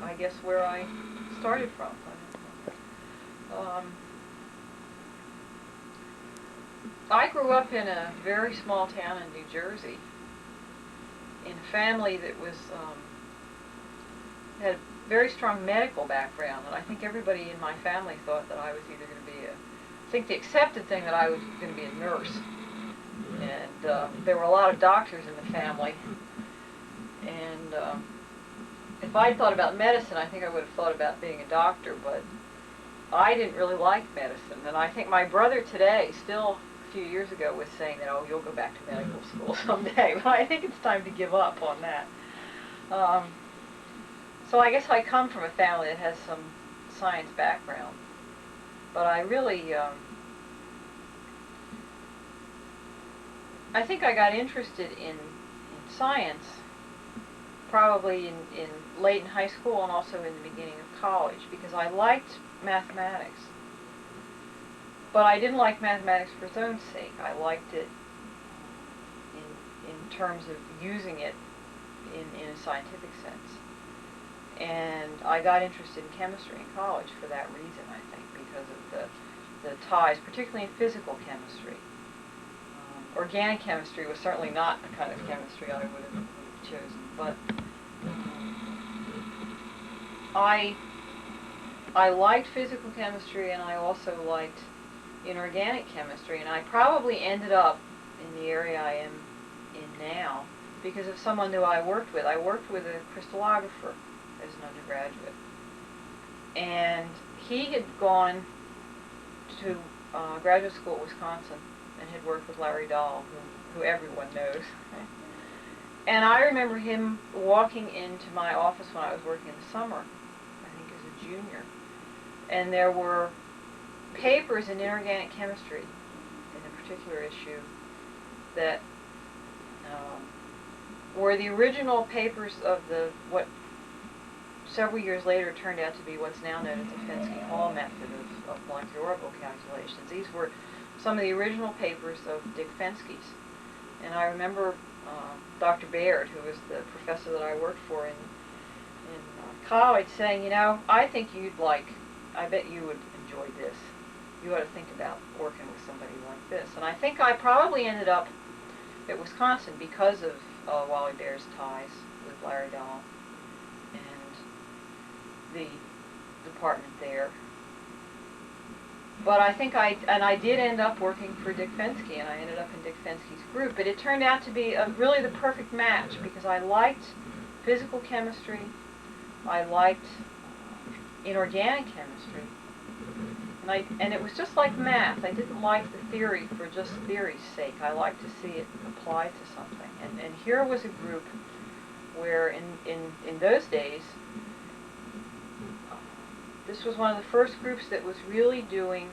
I guess, where I started from. I grew up in a very small town in New Jersey, in a family that was had a very strong medical background, and I think everybody in my family thought that I was either going to be I think the accepted thing that I was going to be a nurse, and there were a lot of doctors in the family, and if I'd thought about medicine, I think I would have thought about being a doctor, but I didn't really like medicine, and I think my brother today, still a few years ago, was saying that, oh, you'll go back to medical school someday, but I think it's time to give up on that. So I guess I come from a family that has some science background, but I really, I think I got interested in science probably in late in high school and also in the beginning of college, because I liked mathematics. But I didn't like mathematics for its own sake. I liked it in terms of using it in a scientific sense. And I got interested in chemistry in college for that reason, I think, because of the ties, particularly in physical chemistry. Organic chemistry was certainly not the kind of chemistry I would have chosen, but I liked physical chemistry, and I also liked inorganic chemistry, and I probably ended up in the area I am in now because of someone who I worked with. I worked with a crystallographer as an undergraduate, and he had gone to graduate school at Wisconsin and had worked with Larry Dahl, who everyone knows. And I remember him walking into my office when I was working in the summer, I think as a junior, and there were papers in inorganic chemistry in a particular issue that were the original papers of what several years later turned out to be what's now known as the Fensky-Hall method of molecular orbital calculations. These were some of the original papers of Dick Fensky's. And I remember Dr. Baird, who was the professor that I worked for in college, saying, you know, I bet you would enjoy this. You ought to think about working with somebody like this. And I think I probably ended up at Wisconsin because of Wally Bair's ties with Larry Dahl and the department there. But I think I did end up working for Dick Fensky, and I ended up in Dick Fensky's group. But it turned out to be really the perfect match, because I liked physical chemistry, I liked inorganic chemistry, and it was just like math. I didn't like the theory for just theory's sake. I liked to see it applied to something. And here was a group where in those days, this was one of the first groups that was really doing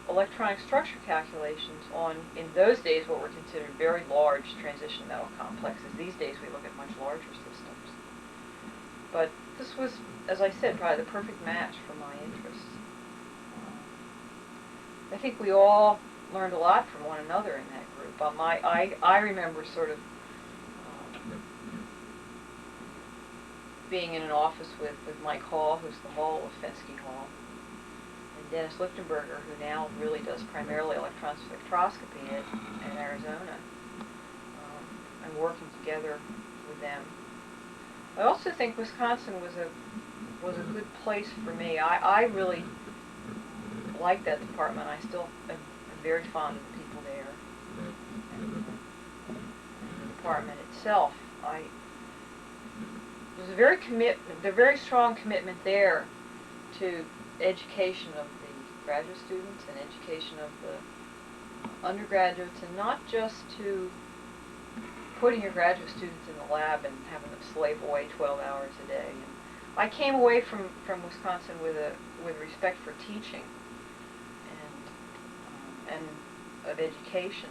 electronic structure calculations on, in those days, what were considered very large transition metal complexes. These days we look at much larger systems. But this was, as I said, probably the perfect match for my interests. I think we all learned a lot from one another in that group. I remember sort of being in an office with Mike Hall, who's the Hall of Fensky Hall, and Dennis Lichtenberger, who now really does primarily electron spectroscopy in Arizona, and working together with them. I also think Wisconsin was a good place for me. I really liked that department. I still am very fond of the people there. And the department itself, there's a very strong commitment there to education of the graduate students and education of the undergraduates, and not just to putting your graduate students in the lab and having them slave away 12 hours a day. And I came away from Wisconsin with respect for teaching and of education,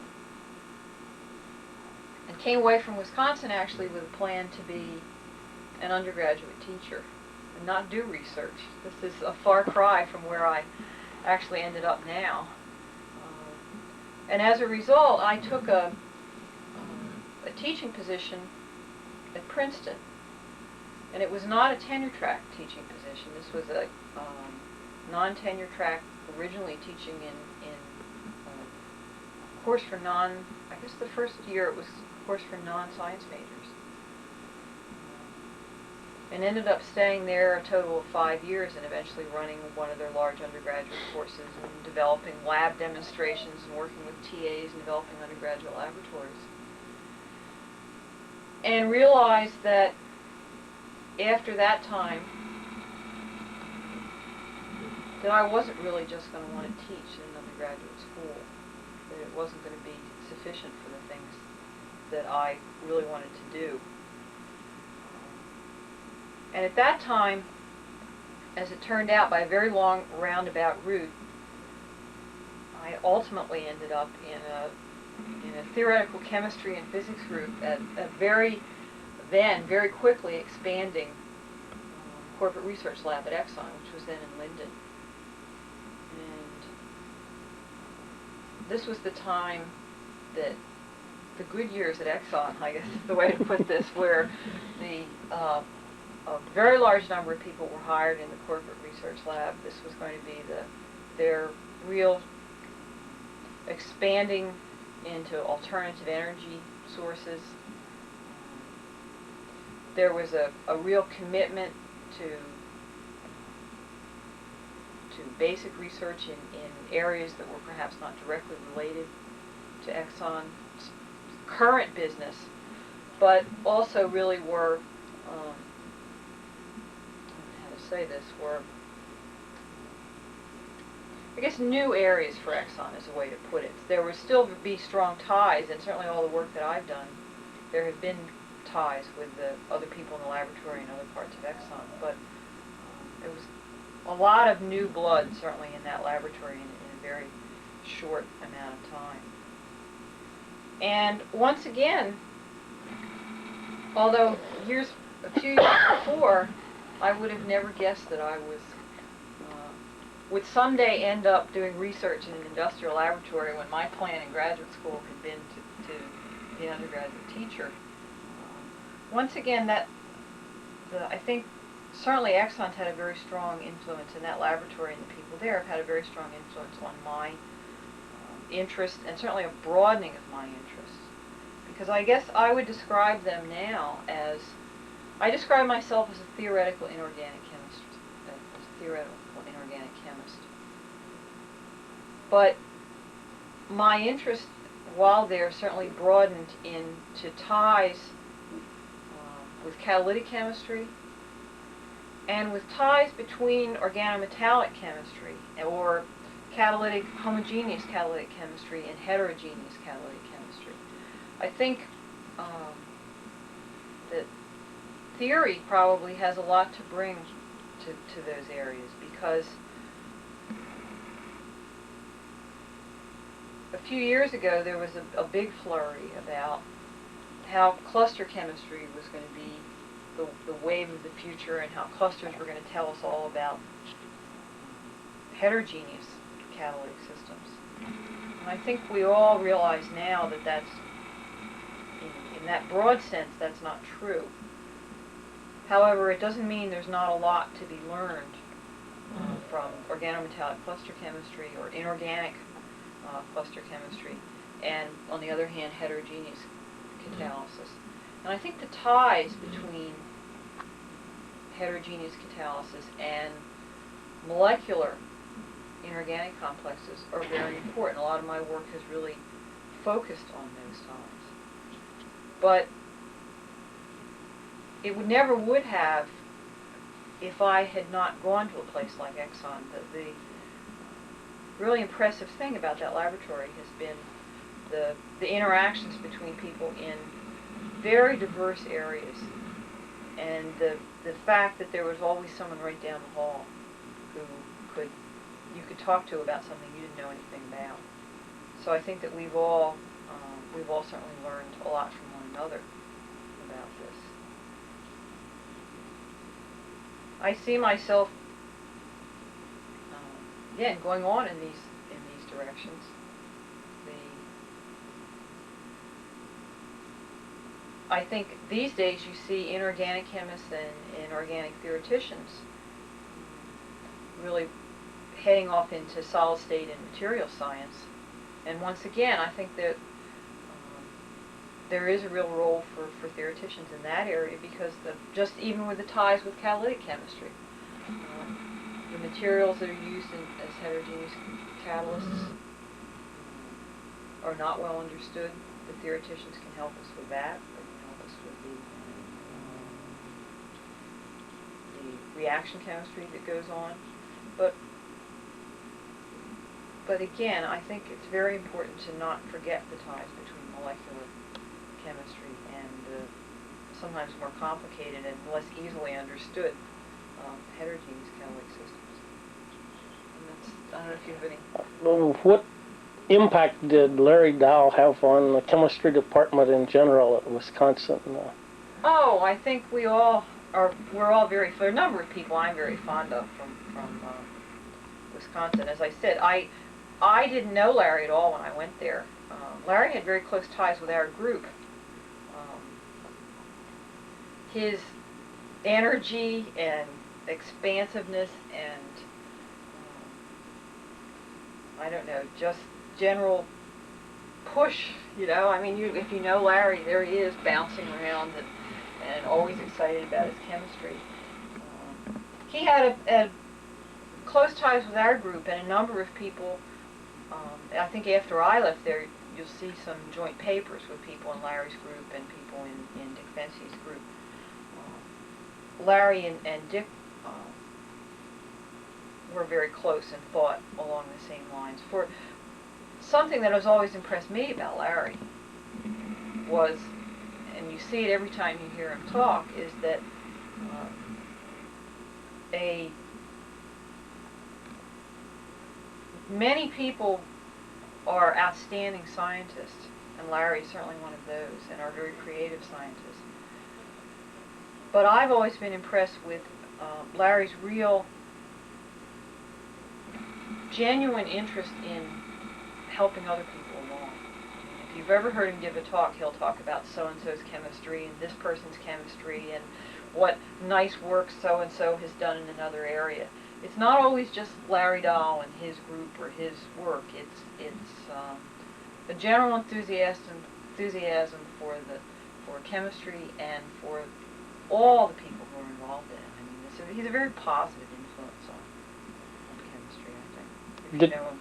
and came away from Wisconsin actually with a plan to be an undergraduate teacher and not do research. This is a far cry from where I actually ended up now. And as a result, I took a teaching position at Princeton. And it was not a tenure track teaching position. This was a non-tenure track, originally teaching in a course for I guess the first year it was a course for non-science majors. And ended up staying there a total of 5 years and eventually running one of their large undergraduate courses and developing lab demonstrations and working with TAs and developing undergraduate laboratories. And realized that after that time that I wasn't really just going to want to teach in an undergraduate school, that it wasn't going to be sufficient for the things that I really wanted to do. And at that time, as it turned out, by a very long roundabout route, I ultimately ended up in a theoretical chemistry and physics group at a very quickly expanding corporate research lab at Exxon, which was then in Linden. And this was the time that the good years at Exxon, I guess is the way to put this, where a very large number of people were hired in the corporate research lab. This was going to be their real expanding into alternative energy sources. There was a real commitment to basic research in areas that were perhaps not directly related to Exxon's current business, but also really were were, I guess, new areas for Exxon is a way to put it. There would still be strong ties, and certainly all the work that I've done, there have been ties with the other people in the laboratory and other parts of Exxon, but there was a lot of new blood, certainly, in that laboratory in a very short amount of time. And once again, although a few years before, I would have never guessed that I would someday end up doing research in an industrial laboratory when my plan in graduate school had been to be an undergraduate teacher. Once again, I think certainly Exxon's had a very strong influence in that laboratory, and the people there have had a very strong influence on my interest, and certainly a broadening of my interests. Because I guess I would describe them now as, I describe myself as a theoretical inorganic chemist, But my interest, while there, certainly broadened into ties with catalytic chemistry and with ties between organometallic chemistry or homogeneous catalytic chemistry and heterogeneous catalytic chemistry. I think that theory probably has a lot to bring to those areas, because a few years ago there was a big flurry about how cluster chemistry was going to be the wave of the future, and how clusters were going to tell us all about heterogeneous catalytic systems. And I think we all realize now that that's, in that broad sense, that's not true. However, it doesn't mean there's not a lot to be learned from organometallic cluster chemistry or inorganic cluster chemistry, and on the other hand, heterogeneous catalysis. And I think the ties between heterogeneous catalysis and molecular inorganic complexes are very important. A lot of my work has really focused on those ties. But it never would have if I had not gone to a place like Exxon. The really impressive thing about that laboratory has been the interactions between people in very diverse areas, and the fact that there was always someone right down the hall who you could talk to about something you didn't know anything about. So I think that we've all certainly learned a lot from one another about this. I see myself again going on in these directions. I think these days you see inorganic chemists and organic theoreticians really heading off into solid state and material science. And once again, I think that there is a real role for theoreticians in that area, because just even with the ties with catalytic chemistry, the materials that are used as heterogeneous catalysts are not well understood. The theoreticians can help us with that. They can help us with the reaction chemistry that goes on. But again, I think it's very important to not forget the ties between molecular chemistry and sometimes more complicated and less easily understood heterogeneous catalytic systems. And that's, I don't know if you have any. What impact did Larry Dow have on the chemistry department in general at Wisconsin? Oh, I think we're all very, for a number of people I'm very fond of from Wisconsin. As I said, I didn't know Larry at all when I went there. Larry had very close ties with our group. His energy and expansiveness and I don't know, just general push, I mean, if you know Larry, there he is bouncing around and always excited about his chemistry. He had a close ties with our group, and a number of people, I think after I left there, you'll see some joint papers with people in Larry's group and people in Dick Fency's group. Larry and Dick were very close and thought along the same lines. For something that has always impressed me about Larry was, and you see it every time you hear him talk, is that many people are outstanding scientists, and Larry is certainly one of those, and are very creative scientists. But I've always been impressed with Larry's real, genuine interest in helping other people along. If you've ever heard him give a talk, he'll talk about so-and-so's chemistry and this person's chemistry and what nice work so-and-so has done in another area. It's not always just Larry Dahl and his group or his work. It's a general enthusiasm for chemistry and for all the people who are involved in it. I mean, he's a very positive influence on chemistry, I think. If you know him.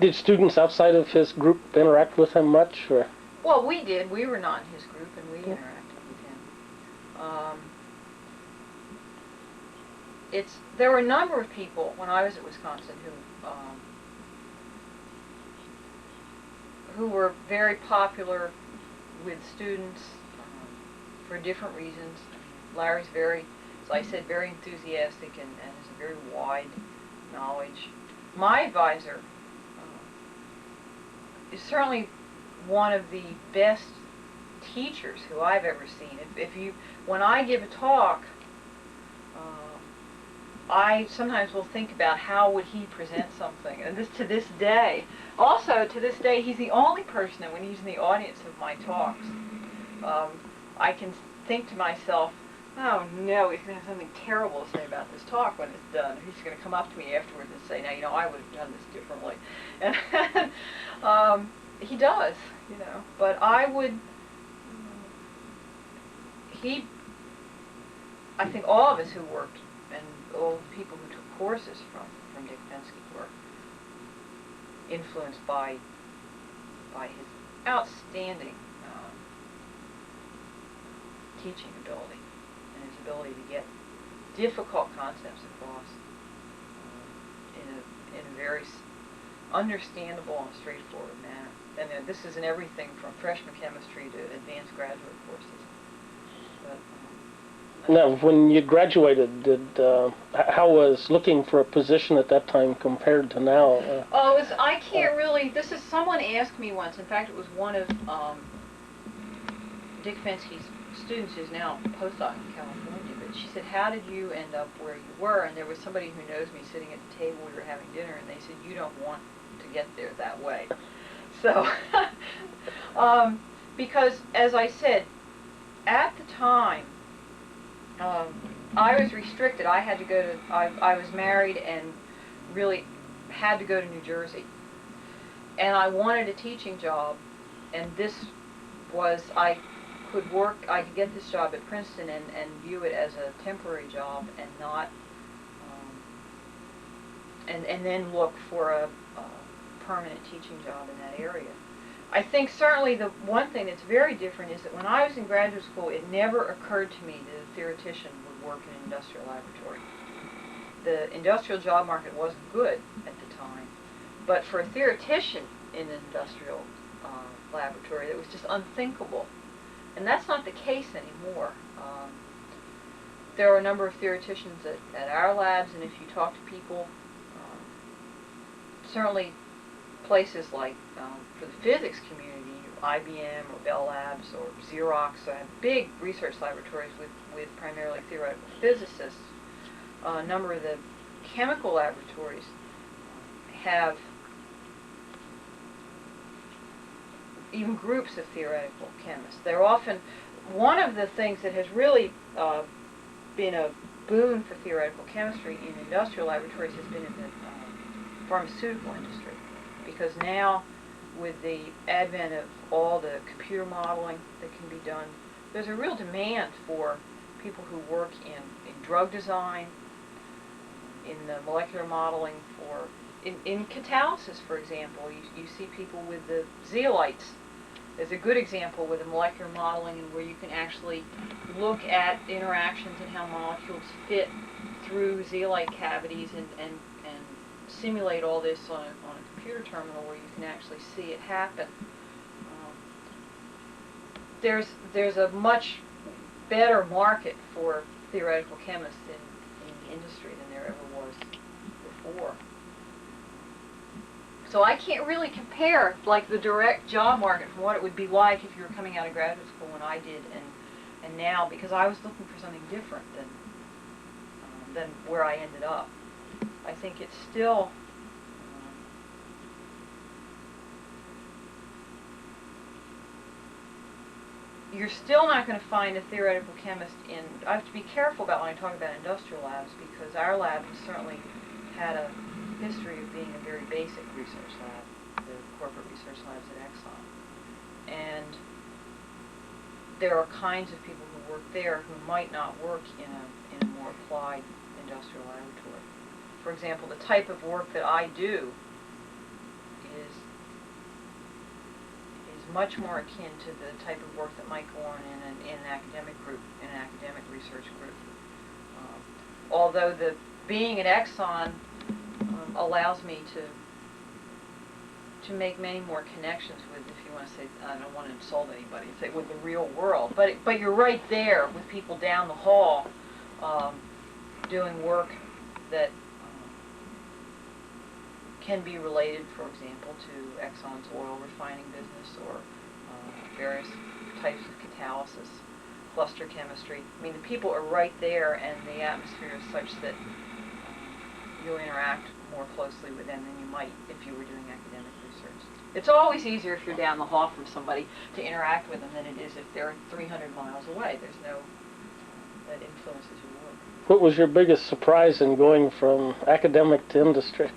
Did students outside of his group interact with him much? Or? Well, we did. We were not in his group, and we interacted with him. There were a number of people when I was at Wisconsin who were very popular with students for different reasons. Larry's very, as I said, very enthusiastic and has a very wide knowledge. My advisor is certainly one of the best teachers who I've ever seen. When I give a talk, I sometimes will think about how would he present something, and to this day, he's the only person that when he's in the audience of my talks, I can think to myself, oh no, he's going to have something terrible to say about this talk when it's done. He's going to come up to me afterwards and say, now, I would have done this differently. And he does, but I think all of us who worked and all the people who took courses from Dick Fensky were influenced by his outstanding teaching ability and his ability to get difficult concepts across in a very understandable and straightforward manner. And this is in everything from freshman chemistry to advanced graduate courses. Now, when you graduated, how was looking for a position at that time compared to now? I can't really, someone asked me once, in fact it was one of Dick Fensky's students who's now a postdoc in California, but she said, how did you end up where you were? And there was somebody who knows me sitting at the table, we were having dinner, and they said, you don't want to get there that way. So, because as I said, at the time, I was restricted. I had to go to, I was married and really had to go to New Jersey. And I wanted a teaching job, and this was, I could get this job at Princeton and view it as a temporary job and not, and then look for a permanent teaching job in that area. I think certainly the one thing that's very different is that when I was in graduate school, it never occurred to me that a theoretician would work in an industrial laboratory. The industrial job market wasn't good at the time, but for a theoretician in an industrial laboratory, it was just unthinkable. And that's not the case anymore. There are a number of theoreticians at our labs, and if you talk to people, certainly places like for the physics community, IBM or Bell Labs or Xerox have big research laboratories with primarily theoretical physicists. A number of the chemical laboratories have even groups of theoretical chemists. They're often, one of the things that has really been a boon for theoretical chemistry in industrial laboratories has been in the pharmaceutical industry, because now with the advent of all the computer modeling that can be done, there's a real demand for people who work in drug design, in the molecular modeling for, in catalysis, for example. You see people with the zeolites. There's a good example with the molecular modeling and where you can actually look at interactions and how molecules fit through zeolite cavities and simulate all this on a computer terminal where you can actually see it happen. There's a much better market for theoretical chemists in the industry than there ever was before. So I can't really compare like the direct job market from what it would be like if you were coming out of graduate school when I did and now, because I was looking for something different than where I ended up. I think it's still you're still not going to find a theoretical chemist in, I have to be careful about when I talk about industrial labs, because our lab has certainly had a history of being a very basic research lab, the corporate research labs at Exxon. And there are kinds of people who work there who might not work in a more applied industrial laboratory. For example, the type of work that I do is much more akin to the type of work that might go on in an academic group, in an academic research group. Although being at Exxon allows me to make many more connections with, if you want to say, I don't want to insult anybody, say with the real world, but you're right there with people down the hall doing work that can be related, for example, to Exxon's oil refining business or various types of catalysis, cluster chemistry. I mean, the people are right there, and the atmosphere is such that you'll interact more closely with them than you might if you were doing academic research. It's always easier if you're down the hall from somebody to interact with them than it is if they're 300 miles away. There's no, that influences your work. What was your biggest surprise in going from academic to industry?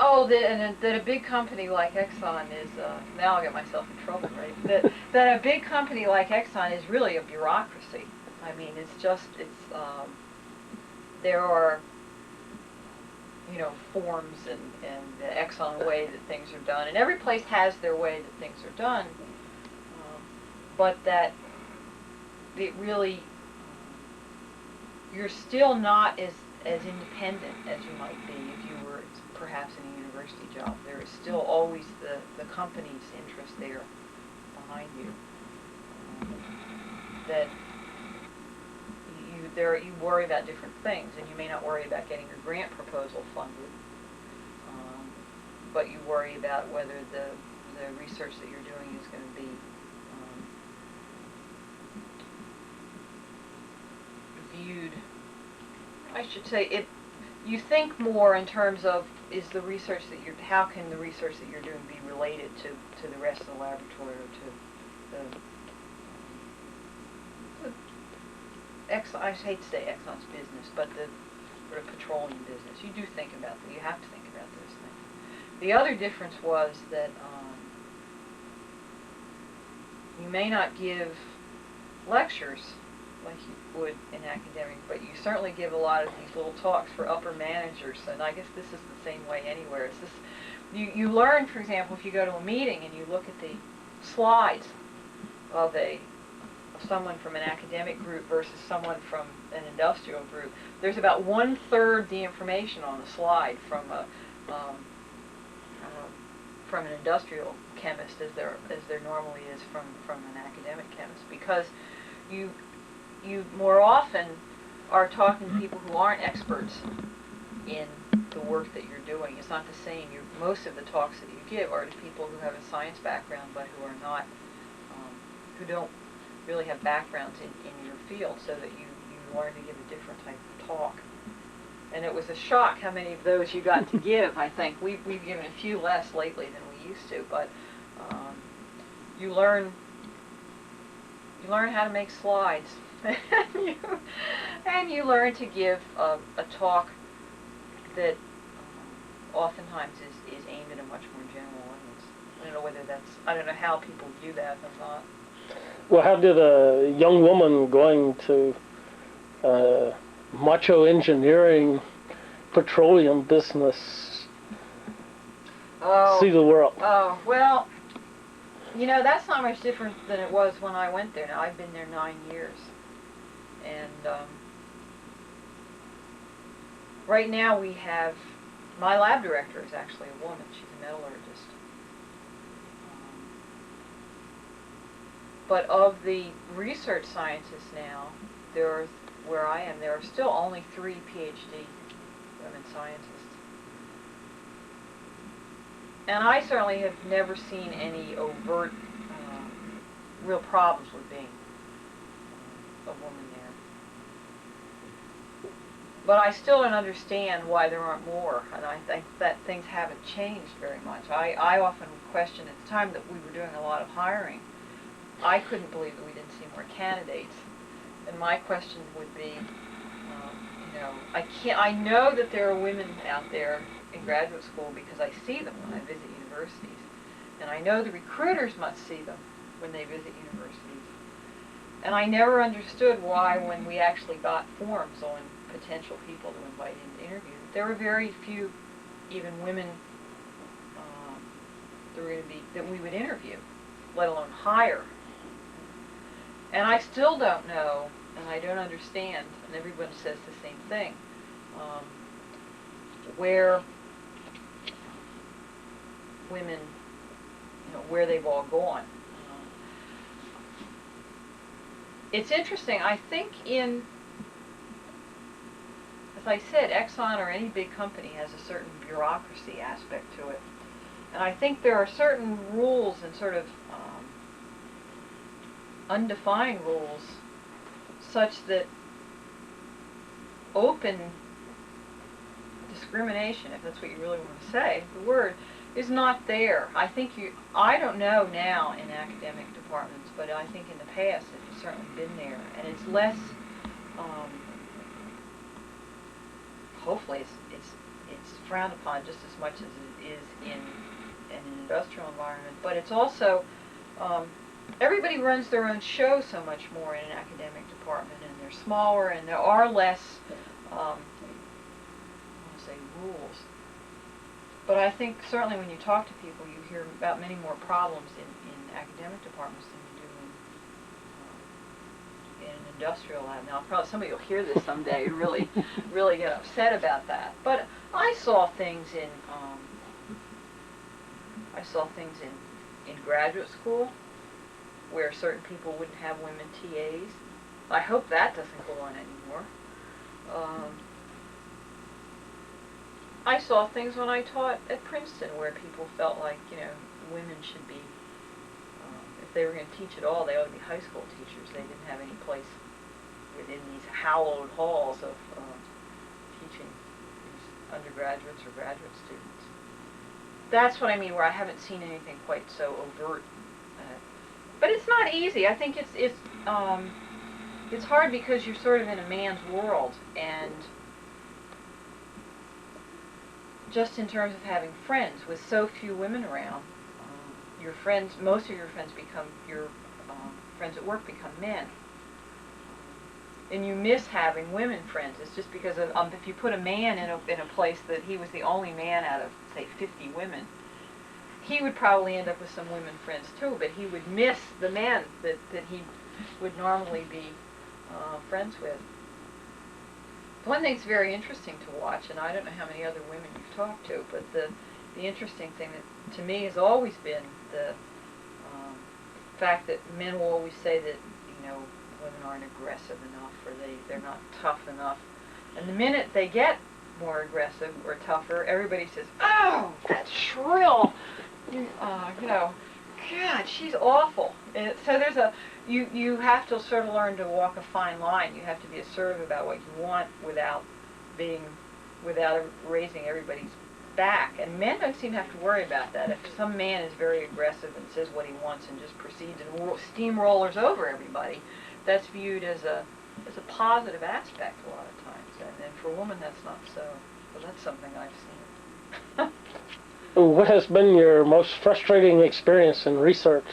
Oh, that a big company like Exxon is, now I'll get myself in trouble, right? That a big company like Exxon is really a bureaucracy. I mean, there are, forms and the Exxon way that things are done. And every place has their way that things are done. But that it really, you're still not as independent as you might be if you were perhaps in a university job. There is still always the company's interest there behind you. That you worry about different things, and you may not worry about getting your grant proposal funded, but you worry about whether the research that you're doing is going to be viewed. I should say you think more in terms of how can the research that you're doing be related to the rest of the laboratory or to the I hate to say Exxon's business, but the sort of petroleum business. You do think about that. You have to think about those things. The other difference was that you may not give lectures like you would in academic, but you certainly give a lot of these little talks for upper managers, and I guess this is the same way anywhere. It's this, you learn, for example, if you go to a meeting and you look at the slides of someone from an academic group versus someone from an industrial group, there's about 1/3 the information on the slide from an industrial chemist as there normally is from an academic chemist, because you more often are talking to people who aren't experts in the work that you're doing. It's not the same. Most of the talks that you give are to people who have a science background but who are not, who don't really have backgrounds in your field, so that you learn to give a different type of talk. And it was a shock how many of those you got to give. I think we've given a few less lately than we used to, but you learn how to make slides, and you learn to give a talk that oftentimes is aimed at a much more general audience. I don't know whether I don't know how people view that or not. Well, how did a young woman going to macho engineering, petroleum business see the world? Oh, well, that's not much different than it was when I went there. Now, I've been there 9 years. And right now we have, my lab director is actually a woman. She's a metallurgist. But of the research scientists now, where I am, there are still only 3 PhD women scientists. And I certainly have never seen any overt real problems with being a woman there. But I still don't understand why there aren't more, and I think that things haven't changed very much. I often question, at the time that we were doing a lot of hiring, I couldn't believe that we didn't see more candidates. And my question would be, I know that there are women out there in graduate school because I see them when I visit universities. And I know the recruiters must see them when they visit universities. And I never understood why, when we actually got forms on potential people to invite in to interview, there were very few even women that we would interview, let alone hire. And I still don't know, and I don't understand, and everyone says the same thing, where women, where they've all gone. It's interesting. I think as I said, Exxon or any big company has a certain bureaucracy aspect to it. And I think there are certain rules and sort of undefined rules such that open discrimination, if that's what you really want to say, the word, is not there. I don't know now in academic departments, but I think in the past it's certainly been there, and it's less, hopefully it's frowned upon just as much as it is in an industrial environment, but it's also, everybody runs their own show so much more in an academic department, and they're smaller, and there are less, I want to say rules. But I think certainly when you talk to people, you hear about many more problems in academic departments than you do in an industrial lab. Now, probably somebody will hear this someday and really get upset about that. But I saw things in graduate school where certain people wouldn't have women TAs. I hope that doesn't go on anymore. I saw things when I taught at Princeton where people felt like, women should be, if they were going to teach at all, they ought to be high school teachers. They didn't have any place within these hallowed halls of teaching these undergraduates or graduate students. That's what I mean, where I haven't seen anything quite so overt. But it's not easy. I think it's hard because you're sort of in a man's world, and just in terms of having friends, with so few women around, your friends, most of your friends become, your friends at work become men. And you miss having women friends. It's just because of, if you put a man in a place that he was the only man out of, say, 50 women, he would probably end up with some women friends too, but he would miss the men that he would normally be friends with. One thing that's very interesting to watch, and I don't know how many other women you've talked to, but the interesting thing that to me has always been the fact that men will always say that, you know, women aren't aggressive enough, or they're not tough enough. And the minute they get more aggressive or tougher, everybody says, "Oh, that's shrill, you know, God, she's awful." And so there's you have to sort of learn to walk a fine line. You have to be assertive about what you want without raising everybody's back. And men don't seem to have to worry about that. If some man is very aggressive and says what he wants and just proceeds and steamrollers over everybody, that's viewed as a positive aspect a lot of times. And for a woman, that's not so. So that's something I've seen. What has been your most frustrating experience in research?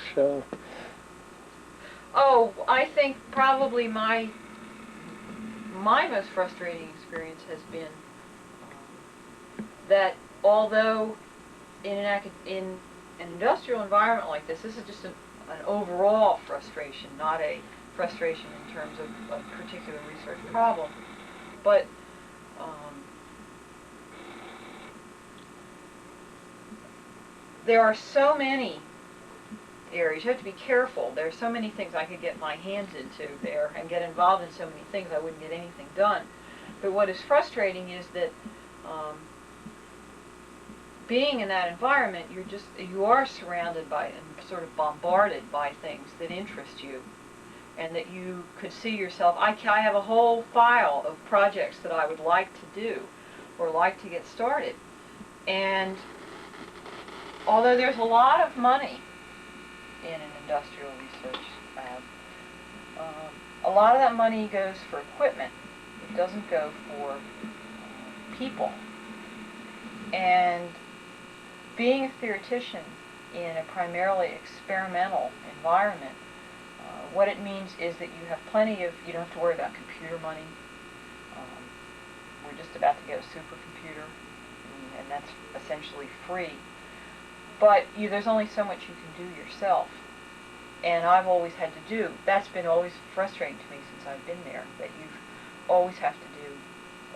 Oh, I think probably my most frustrating experience has been that although in an industrial environment like this is just an overall frustration, not a frustration in terms of a particular research problem, but there are so many areas. You have to be careful. There are so many things I could get my hands into there and get involved in so many things I wouldn't get anything done. But what is frustrating is that being in that environment, you are surrounded by and sort of bombarded by things that interest you, and that you could see yourself. I have a whole file of projects that I would like to do or like to get started, and although there's a lot of money in an industrial research lab, a lot of that money goes for equipment. It doesn't go for people. And being a theoretician in a primarily experimental environment, what it means is that you have you don't have to worry about computer money. We're just about to get a supercomputer, and that's essentially free. But there's only so much you can do yourself. And I've always had to do, that's been always frustrating to me since I've been there, that you always have to do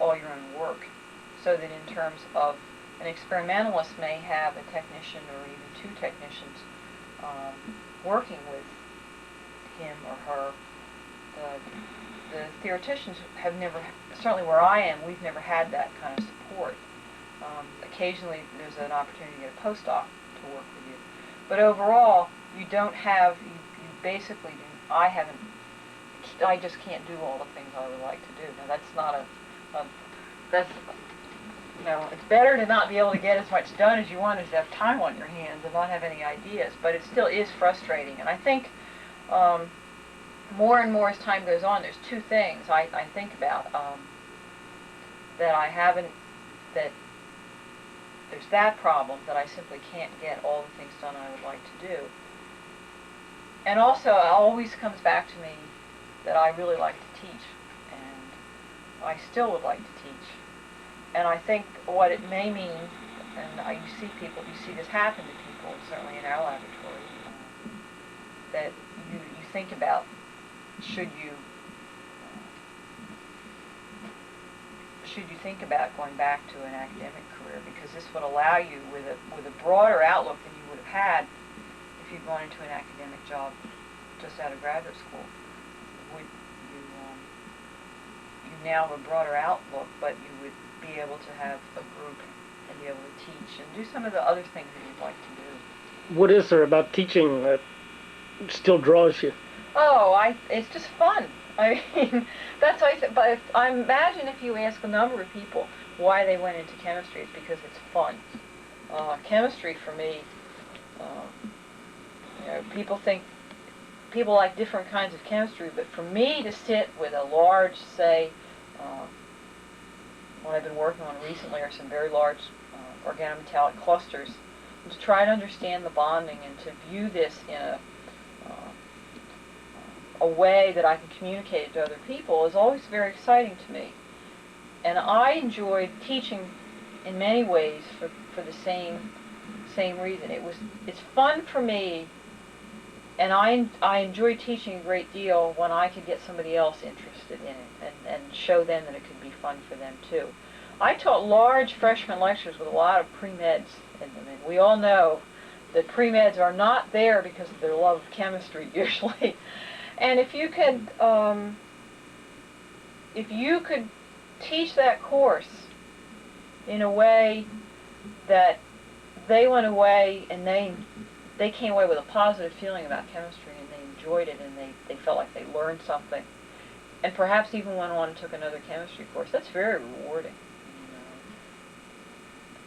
all your own work. So that in terms of, an experimentalist may have a technician or even two technicians working with him or her. The theoreticians have never, certainly where I am, we've never had that kind of support. Occasionally there's an opportunity to get a postdoc to work with you. But overall, you don't have, you basically do, I just can't do all the things I would like to do. Now that's not that's, you know, it's better to not be able to get as much done as you want as to have time on your hands and not have any ideas, but it still is frustrating. And I think more and more as time goes on, there's two things I think about that I haven't, that there's that problem that I simply can't get all the things done I would like to do. And also, it always comes back to me that I really like to teach, and I still would like to teach. And I think what it may mean, and you see this happen to people, certainly in our laboratory, that you think about, should you think about going back to an academic career, because this would allow you with a broader outlook than you would have had if you'd gone into an academic job just out of graduate school. You now have a broader outlook, but you would be able to have a group and be able to teach and do some of the other things that you'd like to do. What is there about teaching that still draws you? Oh, it's just fun. I mean, that's why I said, but I imagine if you ask a number of people why they went into chemistry, it's because it's fun. Chemistry for me, you know, people like different kinds of chemistry, but for me to sit with a large, say, what I've been working on recently are some very large organometallic clusters, and to try to understand the bonding and to view this in a way that I can communicate it to other people is always very exciting to me. And I enjoyed teaching in many ways for the same reason. It's fun for me, and I enjoy teaching a great deal when I could get somebody else interested in it and show them that it could be fun for them too. I taught large freshman lectures with a lot of pre-meds in them, and we all know that pre-meds are not there because of their love of chemistry usually. And if you could teach that course in a way that they went away and they came away with a positive feeling about chemistry, and they enjoyed it, and they felt like they learned something, and perhaps even went on and took another chemistry course, that's very rewarding.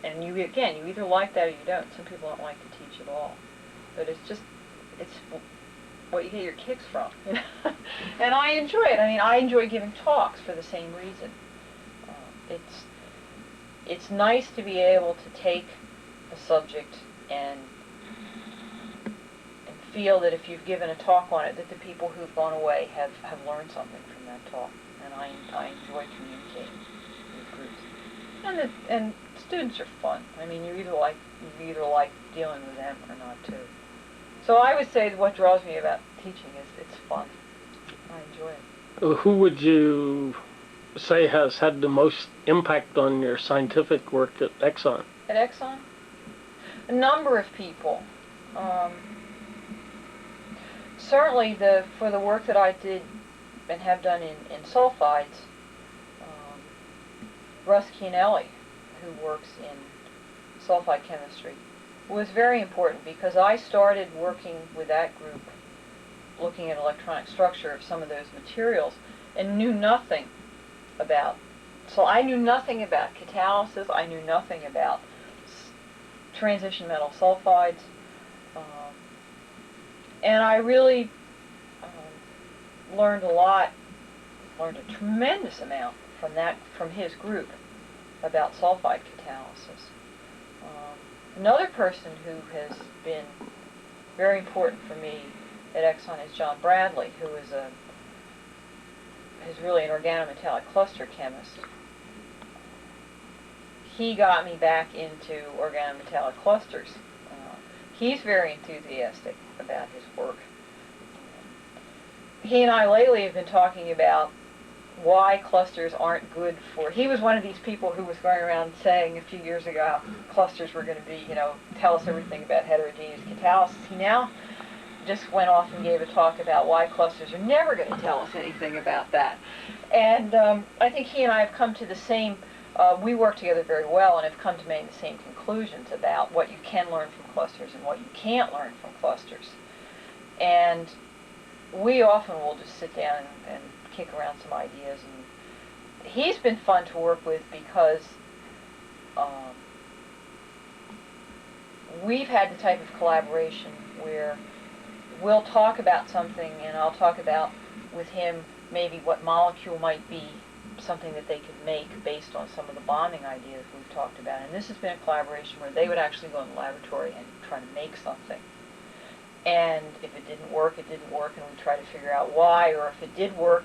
And you either like that or you don't. Some people don't like to teach at all, but it's what you get your kicks from. And I enjoy it. I mean, I enjoy giving talks for the same reason. It's nice to be able to take a subject and feel that if you've given a talk on it, that the people who've gone away have learned something from that talk. And I enjoy communicating with groups. And students are fun. I mean, you either like dealing with them or not too. So I would say that what draws me about teaching is it's fun. I enjoy it. Who would you say has had the most impact on your scientific work at Exxon? At Exxon? A number of people. Certainly for the work that I did and have done in sulfides, Russ Chianelli, who works in sulfide chemistry, was very important because I started working with that group looking at electronic structure of some of those materials and knew nothing about. So I knew nothing about catalysis, I knew nothing about transition metal sulfides, and I really learned a tremendous amount from his group about sulfide catalysis. Another person who has been very important for me at Exxon is John Bradley, who is really an organometallic cluster chemist. He got me back into organometallic clusters. He's very enthusiastic about his work. He and I lately have been talking about why clusters aren't good for... He was one of these people who was going around saying a few years ago how clusters were going to be, tell us everything about heterogeneous catalysis. He now just went off and gave a talk about why clusters are never going to tell us anything about that. And I think he and I have come to the same... we work together very well and have come to make the same conclusions about what you can learn from clusters and what you can't learn from clusters. And we often will just sit down and kick around some ideas. And he's been fun to work with because we've had the type of collaboration where we'll talk about something and I'll talk about with him maybe what molecule might be something that they could make based on some of the bonding ideas we've talked about. And this has been a collaboration where they would actually go in the laboratory and try to make something. And if it didn't work, and we'd try to figure out why, or if it did work,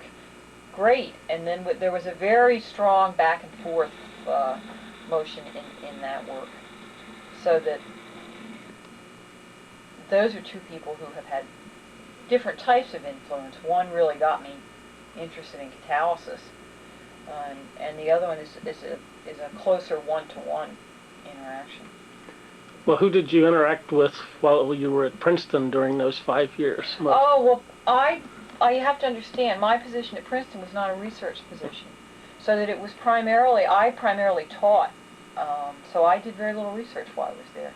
great. And then there was a very strong back and forth motion in that work. So that those are two people who have had different types of influence. One really got me interested in catalysis, and the other one is a closer one-to-one interaction. Well, who did you interact with while you were at Princeton during those 5 years? Oh, well, I have to understand, my position at Princeton was not a research position, so that it was I primarily taught, so I did very little research while I was there.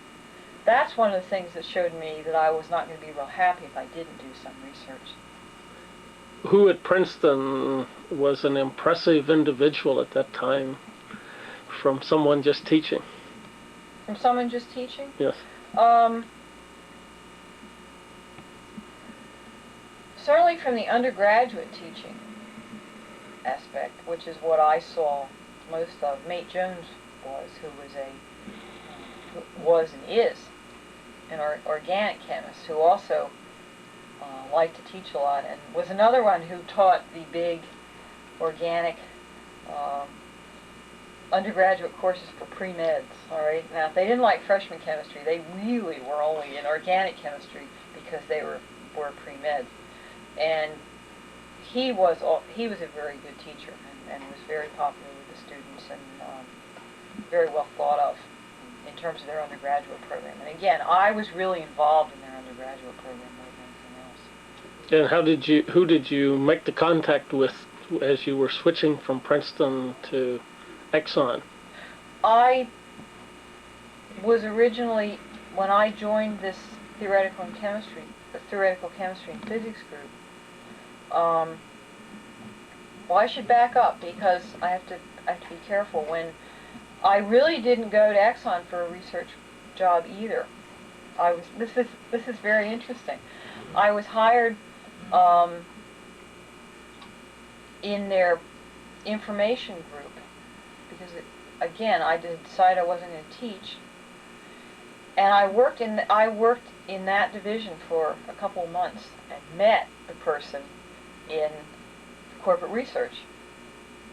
That's one of the things that showed me that I was not going to be real happy if I didn't do some research. Who at Princeton was an impressive individual at that time from someone just teaching? From someone just teaching? Yes. certainly from the undergraduate teaching aspect, which is what I saw most of. Mate Jones who was and is an organic chemist who also liked to teach a lot, and was another one who taught the big organic undergraduate courses for pre-meds. All right. Now, if they didn't like freshman chemistry, they really were only in organic chemistry because they were pre-meds. And he was a very good teacher and was very popular with the students and very well thought of in terms of their undergraduate program. And again, I was really involved in their undergraduate program more than anything else. And who did you make the contact with as you were switching from Princeton to Exxon? I was originally, when I joined this theoretical chemistry and physics group, well, I should back up because I have to be careful. When I really didn't go to Exxon for a research job either. This is very interesting. I was hired in their information group because, again, I decided I wasn't going to teach, and I worked in that division for a couple of months and met the person in corporate research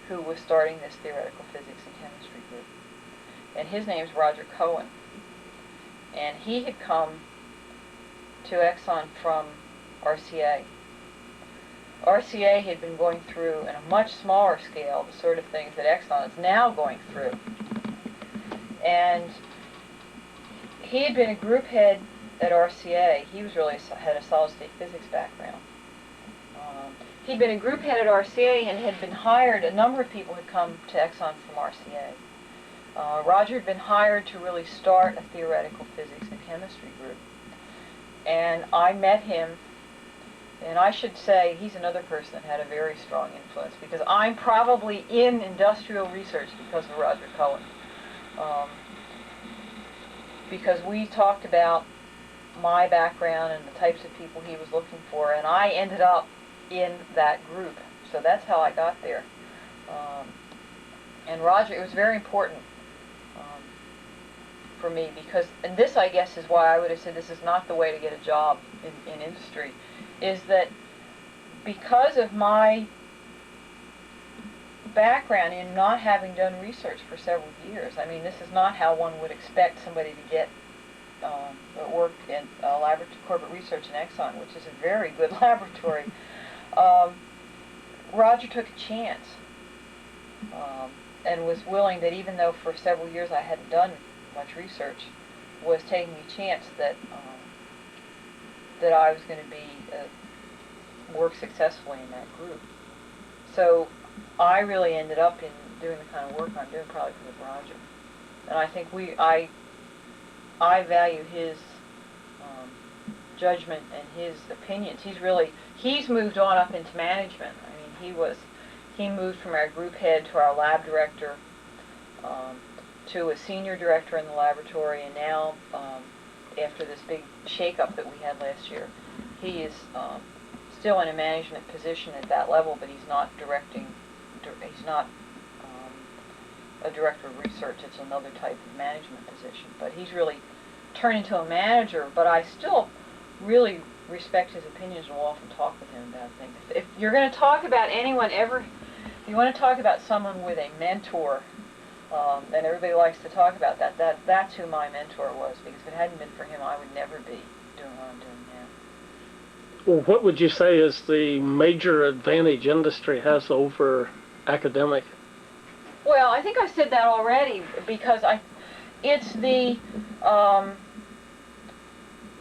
who was starting this theoretical physics and chemistry group, and his name's Roger Cohen, and he had come to Exxon from RCA. RCA had been going through, in a much smaller scale, the sort of things that Exxon is now going through. And he had been a group head at RCA. He was really had a solid-state physics background. He'd been a group head at RCA and had been hired, a number of people had come to Exxon from RCA. Roger had been hired to really start a theoretical physics and chemistry group. And I met him. And I should say he's another person that had a very strong influence because I'm probably in industrial research because of Roger Cohen. Because we talked about my background and the types of people he was looking for, and I ended up in that group. So that's how I got there. And Roger, it was very important for me because, and this I guess is why I would have said this is not the way to get a job in industry, is that because of my background in not having done research for several years, I mean, this is not how one would expect somebody to get work in corporate research in Exxon, which is a very good laboratory. Roger took a chance and was willing that even though for several years I hadn't done much research, was taking a chance that that I was going to be work successfully in that group. So I really ended up in doing the kind of work I'm doing probably because of Roger. And I think I value his judgment and his opinions. He's moved on up into management. I mean, he moved from our group head to our lab director, to a senior director in the laboratory, and now after this big shakeup that we had last year, he is still in a management position at that level, but he's not directing. He's not a director of research. It's another type of management position. But he's really turned into a manager. But I still really respect his opinions and will often talk with him about things. If you're going to talk about anyone ever, if you want to talk about someone with a mentor, and everybody likes to talk about that's who my mentor was, because if it hadn't been for him, I would never be doing what I'm doing now. Well, what would you say is the major advantage industry has over academic? Well, I think I said that already, because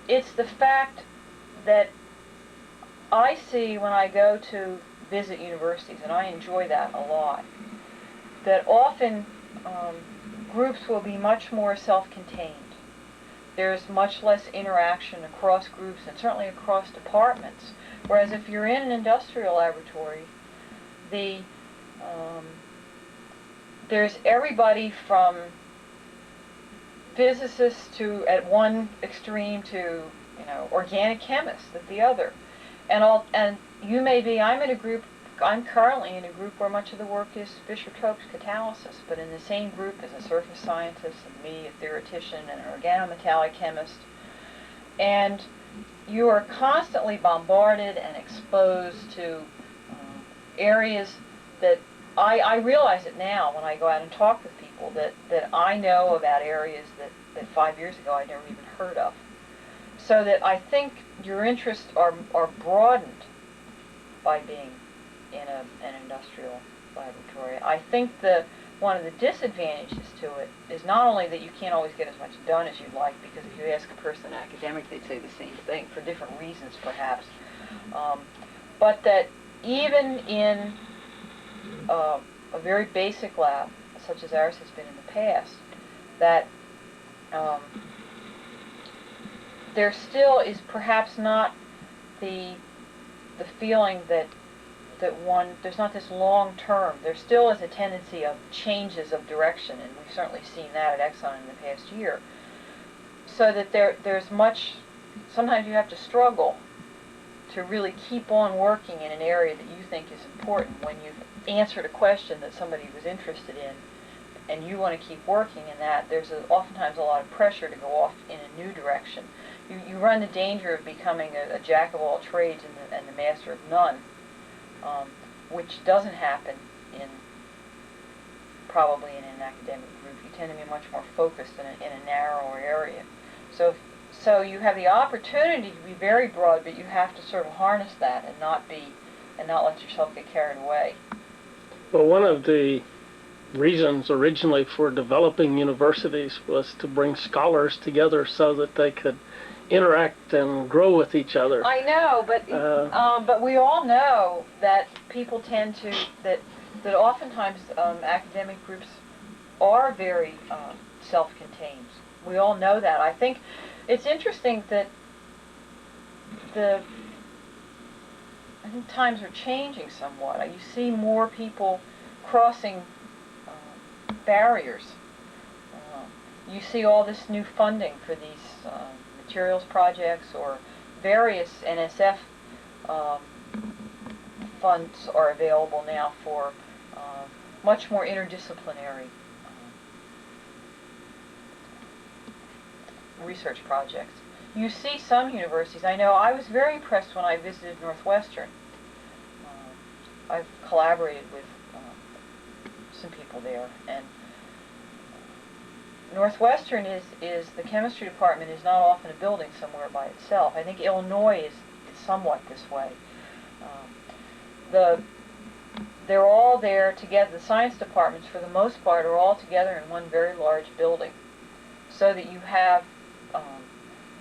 it's the fact that I see when I go to visit universities, and I enjoy that a lot, that often groups will be much more self-contained. There's much less interaction across groups and certainly across departments. Whereas if you're in an industrial laboratory, there's everybody from physicists to at one extreme to organic chemists at the other, and you may be, I'm currently in a group where much of the work is Fischer-Tropsch catalysis, but in the same group as a surface scientist and me, a theoretician and an organometallic chemist. And you are constantly bombarded and exposed to areas that I realize it now when I go out and talk with people that I know about areas that 5 years ago I'd never even heard of. So that I think your interests are broadened by being in an industrial laboratory. I think one of the disadvantages to it is not only that you can't always get as much done as you'd like, because if you ask a person academic, they'd say the same thing, for different reasons perhaps, but that even in a very basic lab, such as ours has been in the past, that there still is perhaps not the feeling that there's not this long term. There still is a tendency of changes of direction, and we've certainly seen that at Exxon in the past year. So that there's much, sometimes you have to struggle to really keep on working in an area that you think is important when you've answered a question that somebody was interested in, and you want to keep working in that. There's oftentimes a lot of pressure to go off in a new direction. You run the danger of becoming a jack of all trades and the master of none, which doesn't happen probably in an academic group. You tend to be much more focused in a narrower area. So you have the opportunity to be very broad, but you have to sort of harness that and not let yourself get carried away. Well, one of the reasons originally for developing universities was to bring scholars together so that they could interact and grow with each other. I know, but we all know that people tend to that oftentimes academic groups are very self-contained. We all know that. I think it's interesting that I think times are changing somewhat. You see more people crossing barriers. You see all this new funding for these materials projects, or various NSF funds are available now for much more interdisciplinary research projects. You see some universities, I know I was very impressed when I visited Northwestern. I've collaborated with some people there, and Northwestern is the chemistry department is not often a building somewhere by itself. I think Illinois is somewhat this way. They're all there together. The science departments, for the most part, are all together in one very large building, so that you have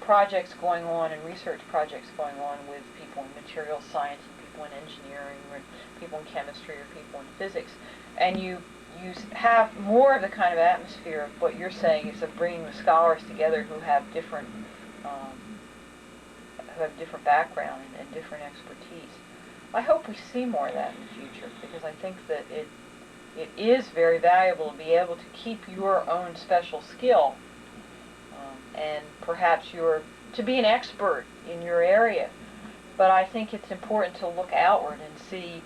projects going on and research projects going on with people in materials science and people in engineering or people in chemistry or people in physics, and you have more of the kind of atmosphere of what you're saying is of bringing the scholars together who have different background and different expertise. I hope we see more of that in the future, because I think that it is very valuable to be able to keep your own special skill and perhaps to be an expert in your area. But I think it's important to look outward and see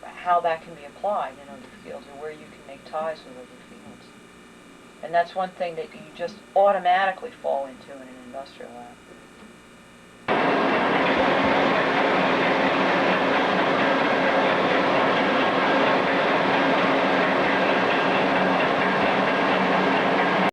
how that can be applied in other fields, or where you can make ties with other fields. And that's one thing that you just automatically fall into in an industrial lab.